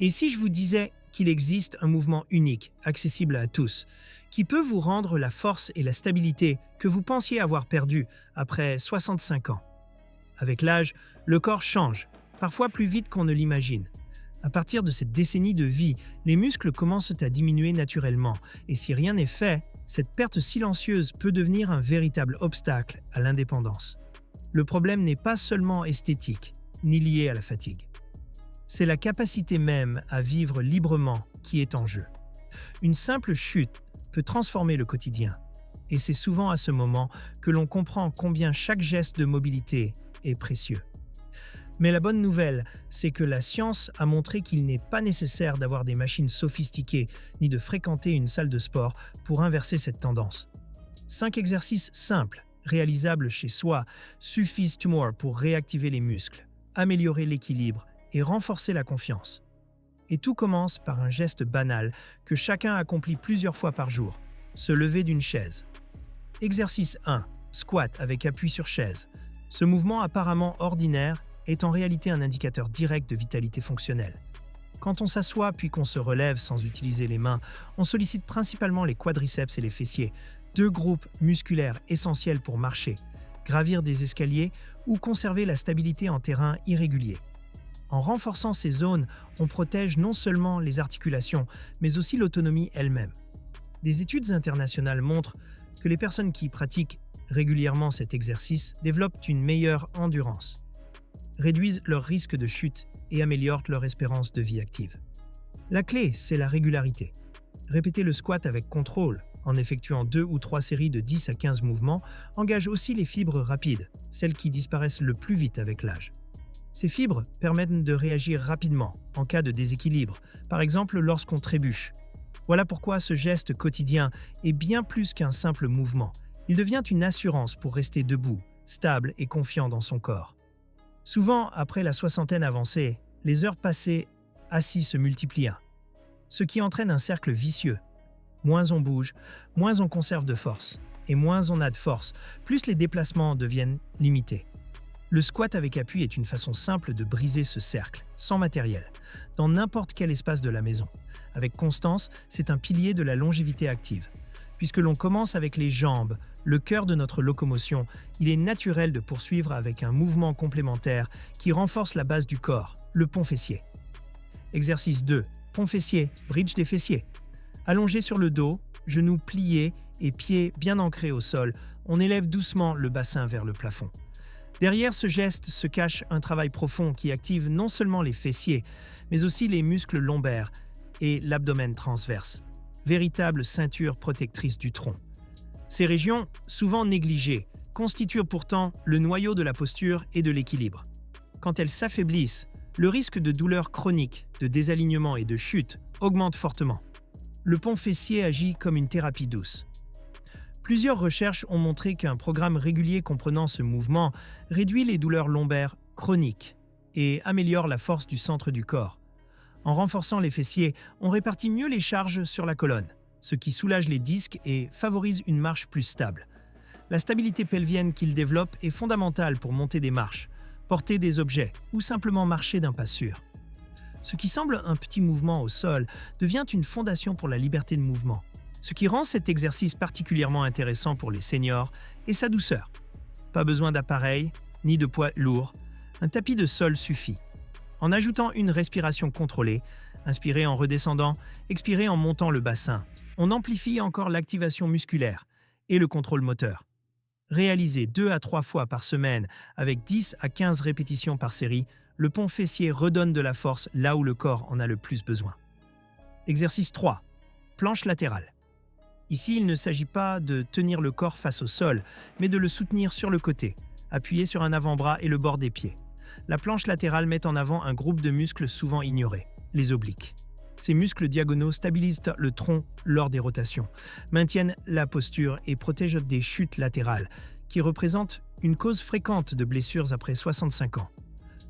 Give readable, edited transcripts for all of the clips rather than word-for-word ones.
Et si je vous disais qu'il existe un mouvement unique, accessible à tous, qui peut vous rendre la force et la stabilité que vous pensiez avoir perdues après 65 ans? Avec l'âge, le corps change, parfois plus vite qu'on ne l'imagine. À partir de cette décennie de vie, les muscles commencent à diminuer naturellement, et si rien n'est fait, cette perte silencieuse peut devenir un véritable obstacle à l'indépendance. Le problème n'est pas seulement esthétique, ni lié à la fatigue. C'est la capacité même à vivre librement qui est en jeu. Une simple chute peut transformer le quotidien, et c'est souvent à ce moment que l'on comprend combien chaque geste de mobilité est précieux. Mais la bonne nouvelle, c'est que la science a montré qu'il n'est pas nécessaire d'avoir des machines sophistiquées ni de fréquenter une salle de sport pour inverser cette tendance. 5 exercices simples, réalisables chez soi, suffisent pour réactiver les muscles, améliorer l'équilibre et renforcer la confiance. Et tout commence par un geste banal que chacun accomplit plusieurs fois par jour, se lever d'une chaise. Exercice 1. Squat avec appui sur chaise. Ce mouvement apparemment ordinaire est en réalité un indicateur direct de vitalité fonctionnelle. Quand on s'assoit puis qu'on se relève sans utiliser les mains, on sollicite principalement les quadriceps et les fessiers, 2 groupes musculaires essentiels pour marcher, gravir des escaliers ou conserver la stabilité en terrain irrégulier. En renforçant ces zones, on protège non seulement les articulations, mais aussi l'autonomie elle-même. Des études internationales montrent que les personnes qui pratiquent régulièrement cet exercice développent une meilleure endurance, réduisent leur risque de chute et améliorent leur espérance de vie active. La clé, c'est la régularité. Répéter le squat avec contrôle, en effectuant 2 ou 3 séries de 10 à 15 mouvements, engage aussi les fibres rapides, celles qui disparaissent le plus vite avec l'âge. Ces fibres permettent de réagir rapidement en cas de déséquilibre, par exemple lorsqu'on trébuche. Voilà pourquoi ce geste quotidien est bien plus qu'un simple mouvement. Il devient une assurance pour rester debout, stable et confiant dans son corps. Souvent, après la soixantaine avancée, les heures passées assis se multiplient, ce qui entraîne un cercle vicieux. Moins on bouge, moins on conserve de force, et moins on a de force, plus les déplacements deviennent limités. Le squat avec appui est une façon simple de briser ce cercle, sans matériel, dans n'importe quel espace de la maison. Avec constance, c'est un pilier de la longévité active. Puisque l'on commence avec les jambes, le cœur de notre locomotion, il est naturel de poursuivre avec un mouvement complémentaire qui renforce la base du corps, le pont fessier. Exercice 2. Pont fessier, bridge des fessiers. Allongé sur le dos, genoux pliés et pieds bien ancrés au sol, on élève doucement le bassin vers le plafond. Derrière ce geste se cache un travail profond qui active non seulement les fessiers, mais aussi les muscles lombaires et l'abdomen transverse, véritable ceinture protectrice du tronc. Ces régions, souvent négligées, constituent pourtant le noyau de la posture et de l'équilibre. Quand elles s'affaiblissent, le risque de douleurs chroniques, de désalignement et de chute augmente fortement. Le pont fessier agit comme une thérapie douce. Plusieurs recherches ont montré qu'un programme régulier comprenant ce mouvement réduit les douleurs lombaires chroniques et améliore la force du centre du corps. En renforçant les fessiers, on répartit mieux les charges sur la colonne, ce qui soulage les disques et favorise une marche plus stable. La stabilité pelvienne qu'il développe est fondamentale pour monter des marches, porter des objets ou simplement marcher d'un pas sûr. Ce qui semble un petit mouvement au sol devient une fondation pour la liberté de mouvement, ce qui rend cet exercice particulièrement intéressant pour les seniors et sa douceur. Pas besoin d'appareil, ni de poids lourds, un tapis de sol suffit. En ajoutant une respiration contrôlée, inspirez en redescendant, expirez en montant le bassin, on amplifie encore l'activation musculaire et le contrôle moteur. Réalisé 2 à 3 fois par semaine avec 10 à 15 répétitions par série, le pont fessier redonne de la force là où le corps en a le plus besoin. Exercice 3. Planche latérale. Ici, il ne s'agit pas de tenir le corps face au sol, mais de le soutenir sur le côté, appuyé sur un avant-bras et le bord des pieds. La planche latérale met en avant un groupe de muscles souvent ignorés, les obliques. Ces muscles diagonaux stabilisent le tronc lors des rotations, maintiennent la posture et protègent des chutes latérales, qui représentent une cause fréquente de blessures après 65 ans.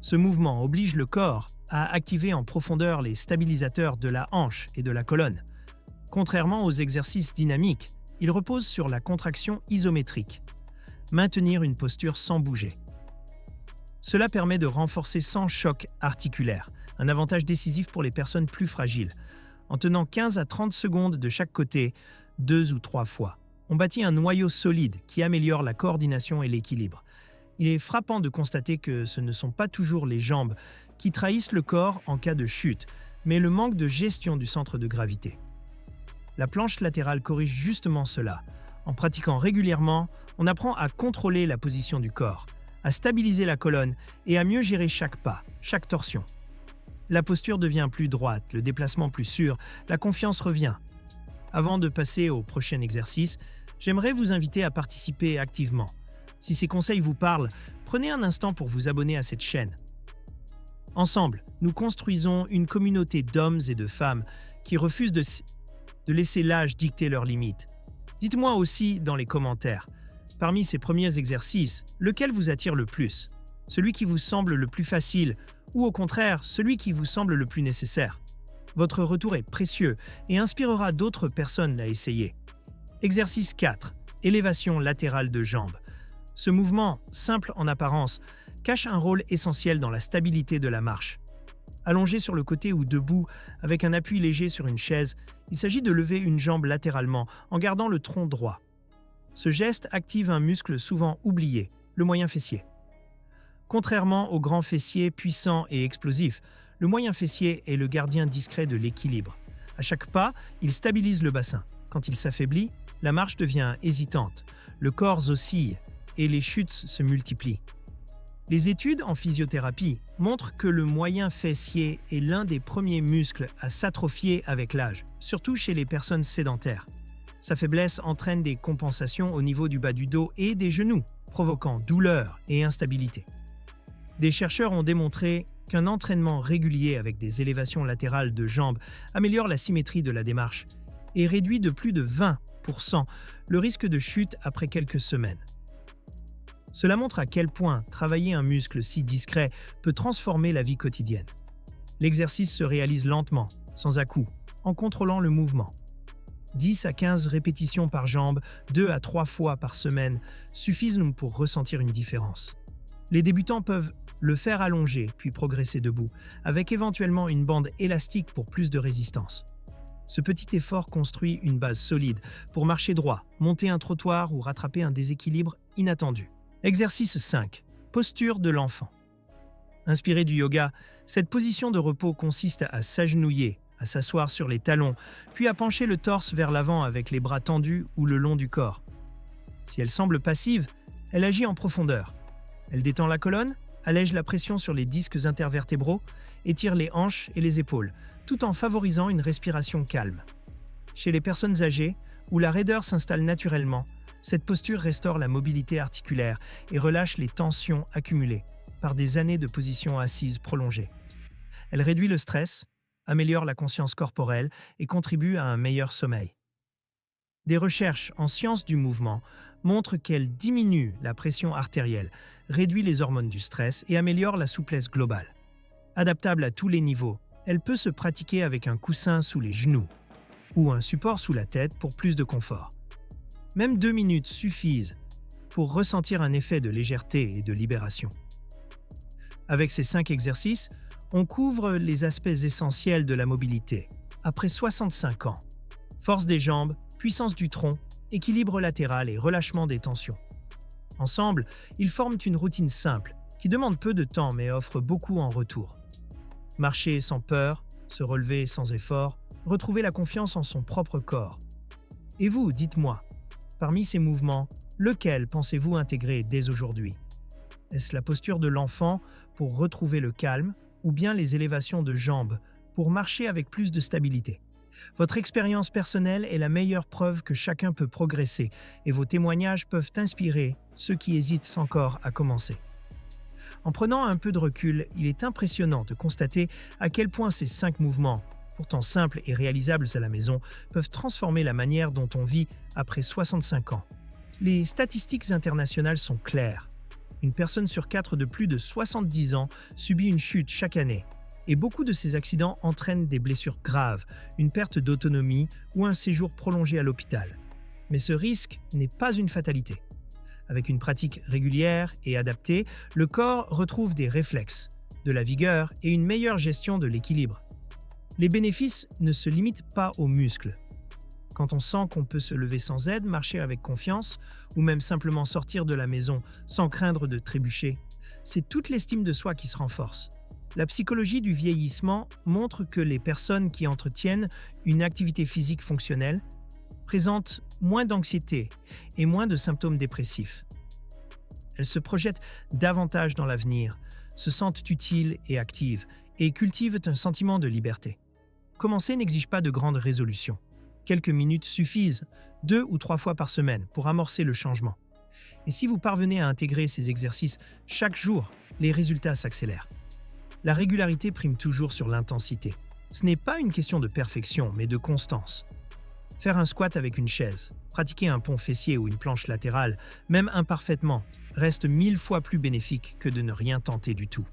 Ce mouvement oblige le corps à activer en profondeur les stabilisateurs de la hanche et de la colonne. Contrairement aux exercices dynamiques, il repose sur la contraction isométrique. Maintenir une posture sans bouger. Cela permet de renforcer sans choc articulaire, un avantage décisif pour les personnes plus fragiles. En tenant 15 à 30 secondes de chaque côté, 2 ou 3 fois, on bâtit un noyau solide qui améliore la coordination et l'équilibre. Il est frappant de constater que ce ne sont pas toujours les jambes qui trahissent le corps en cas de chute, mais le manque de gestion du centre de gravité. La planche latérale corrige justement cela. En pratiquant régulièrement, on apprend à contrôler la position du corps, à stabiliser la colonne et à mieux gérer chaque pas, chaque torsion. La posture devient plus droite, le déplacement plus sûr, la confiance revient. Avant de passer au prochain exercice, j'aimerais vous inviter à participer activement. Si ces conseils vous parlent, prenez un instant pour vous abonner à cette chaîne. Ensemble, nous construisons une communauté d'hommes et de femmes qui refusent de laisser l'âge dicter leurs limites. Dites-moi aussi dans les commentaires, parmi ces premiers exercices, lequel vous attire le plus? Celui qui vous semble le plus facile ou au contraire, celui qui vous semble le plus nécessaire? Votre retour est précieux et inspirera d'autres personnes à essayer. Exercice 4. Élévation latérale de jambes. Ce mouvement, simple en apparence, cache un rôle essentiel dans la stabilité de la marche. Allongé sur le côté ou debout, avec un appui léger sur une chaise, il s'agit de lever une jambe latéralement en gardant le tronc droit. Ce geste active un muscle souvent oublié, le moyen fessier. Contrairement au grand fessier puissant et explosif, le moyen fessier est le gardien discret de l'équilibre. À chaque pas, il stabilise le bassin. Quand il s'affaiblit, la marche devient hésitante, le corps oscille et les chutes se multiplient. Les études en physiothérapie montrent que le moyen fessier est l'un des premiers muscles à s'atrophier avec l'âge, surtout chez les personnes sédentaires. Sa faiblesse entraîne des compensations au niveau du bas du dos et des genoux, provoquant douleur et instabilité. Des chercheurs ont démontré qu'un entraînement régulier avec des élévations latérales de jambes améliore la symétrie de la démarche et réduit de plus de 20% le risque de chute après quelques semaines. Cela montre à quel point travailler un muscle si discret peut transformer la vie quotidienne. L'exercice se réalise lentement, sans à-coups, en contrôlant le mouvement. 10 à 15 répétitions par jambe, 2 à 3 fois par semaine, suffisent pour ressentir une différence. Les débutants peuvent le faire allongé, puis progresser debout, avec éventuellement une bande élastique pour plus de résistance. Ce petit effort construit une base solide pour marcher droit, monter un trottoir ou rattraper un déséquilibre inattendu. Exercice 5. Posture de l'enfant. Inspiré du yoga, cette position de repos consiste à s'agenouiller, à s'asseoir sur les talons, puis à pencher le torse vers l'avant avec les bras tendus ou le long du corps. Si elle semble passive, elle agit en profondeur. Elle détend la colonne, allège la pression sur les disques intervertébraux, étire les hanches et les épaules, tout en favorisant une respiration calme. Chez les personnes âgées, où la raideur s'installe naturellement, cette posture restaure la mobilité articulaire et relâche les tensions accumulées par des années de position assise prolongée. Elle réduit le stress, améliore la conscience corporelle et contribue à un meilleur sommeil. Des recherches en sciences du mouvement montrent qu'elle diminue la pression artérielle, réduit les hormones du stress et améliore la souplesse globale. Adaptable à tous les niveaux, elle peut se pratiquer avec un coussin sous les genoux ou un support sous la tête pour plus de confort. Même 2 minutes suffisent pour ressentir un effet de légèreté et de libération. Avec ces 5 exercices, on couvre les aspects essentiels de la mobilité. Après 65 ans, force des jambes, puissance du tronc, équilibre latéral et relâchement des tensions. Ensemble, ils forment une routine simple qui demande peu de temps mais offre beaucoup en retour. Marcher sans peur, se relever sans effort, retrouver la confiance en son propre corps. Et vous, dites-moi, parmi ces mouvements, lequel pensez-vous intégrer dès aujourd'hui? Est-ce la posture de l'enfant pour retrouver le calme ou bien les élévations de jambes pour marcher avec plus de stabilité? Votre expérience personnelle est la meilleure preuve que chacun peut progresser et vos témoignages peuvent inspirer ceux qui hésitent encore à commencer. En prenant un peu de recul, il est impressionnant de constater à quel point ces 5 mouvements, pourtant simples et réalisables à la maison, peuvent transformer la manière dont on vit après 65 ans. Les statistiques internationales sont claires. Une personne sur 4 de plus de 70 ans subit une chute chaque année. Et beaucoup de ces accidents entraînent des blessures graves, une perte d'autonomie ou un séjour prolongé à l'hôpital. Mais ce risque n'est pas une fatalité. Avec une pratique régulière et adaptée, le corps retrouve des réflexes, de la vigueur et une meilleure gestion de l'équilibre. Les bénéfices ne se limitent pas aux muscles. Quand on sent qu'on peut se lever sans aide, marcher avec confiance, ou même simplement sortir de la maison sans craindre de trébucher, c'est toute l'estime de soi qui se renforce. La psychologie du vieillissement montre que les personnes qui entretiennent une activité physique fonctionnelle présentent moins d'anxiété et moins de symptômes dépressifs. Elles se projettent davantage dans l'avenir, se sentent utiles et actives, et cultivent un sentiment de liberté. Commencer n'exige pas de grandes résolutions. Quelques minutes suffisent, 2 ou 3 fois par semaine, pour amorcer le changement. Et si vous parvenez à intégrer ces exercices chaque jour, les résultats s'accélèrent. La régularité prime toujours sur l'intensité. Ce n'est pas une question de perfection, mais de constance. Faire un squat avec une chaise, pratiquer un pont fessier ou une planche latérale, même imparfaitement, reste 1000 fois plus bénéfique que de ne rien tenter du tout.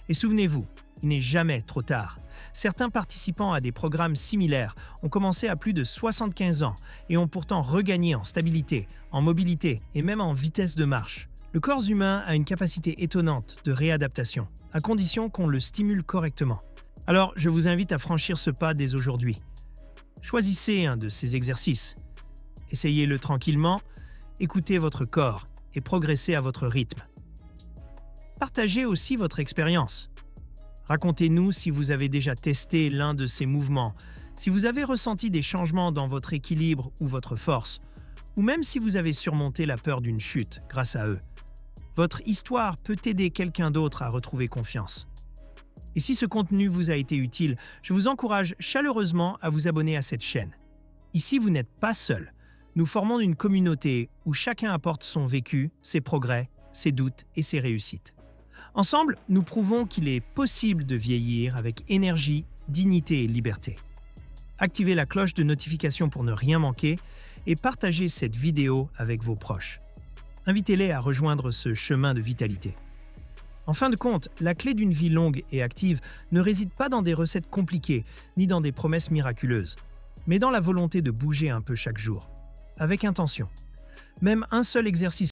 Et souvenez-vous, il n'est jamais trop tard. Certains participants à des programmes similaires ont commencé à plus de 75 ans et ont pourtant regagné en stabilité, en mobilité et même en vitesse de marche. Le corps humain a une capacité étonnante de réadaptation, à condition qu'on le stimule correctement. Alors, je vous invite à franchir ce pas dès aujourd'hui. Choisissez un de ces exercices. Essayez-le tranquillement, écoutez votre corps et progressez à votre rythme. Partagez aussi votre expérience. Racontez-nous si vous avez déjà testé l'un de ces mouvements, si vous avez ressenti des changements dans votre équilibre ou votre force, ou même si vous avez surmonté la peur d'une chute grâce à eux. Votre histoire peut aider quelqu'un d'autre à retrouver confiance. Et si ce contenu vous a été utile, je vous encourage chaleureusement à vous abonner à cette chaîne. Ici, vous n'êtes pas seul. Nous formons une communauté où chacun apporte son vécu, ses progrès, ses doutes et ses réussites. Ensemble, nous prouvons qu'il est possible de vieillir avec énergie, dignité et liberté. Activez la cloche de notification pour ne rien manquer et partagez cette vidéo avec vos proches. Invitez-les à rejoindre ce chemin de vitalité. En fin de compte, la clé d'une vie longue et active ne réside pas dans des recettes compliquées ni dans des promesses miraculeuses, mais dans la volonté de bouger un peu chaque jour, avec intention. Même un seul exercice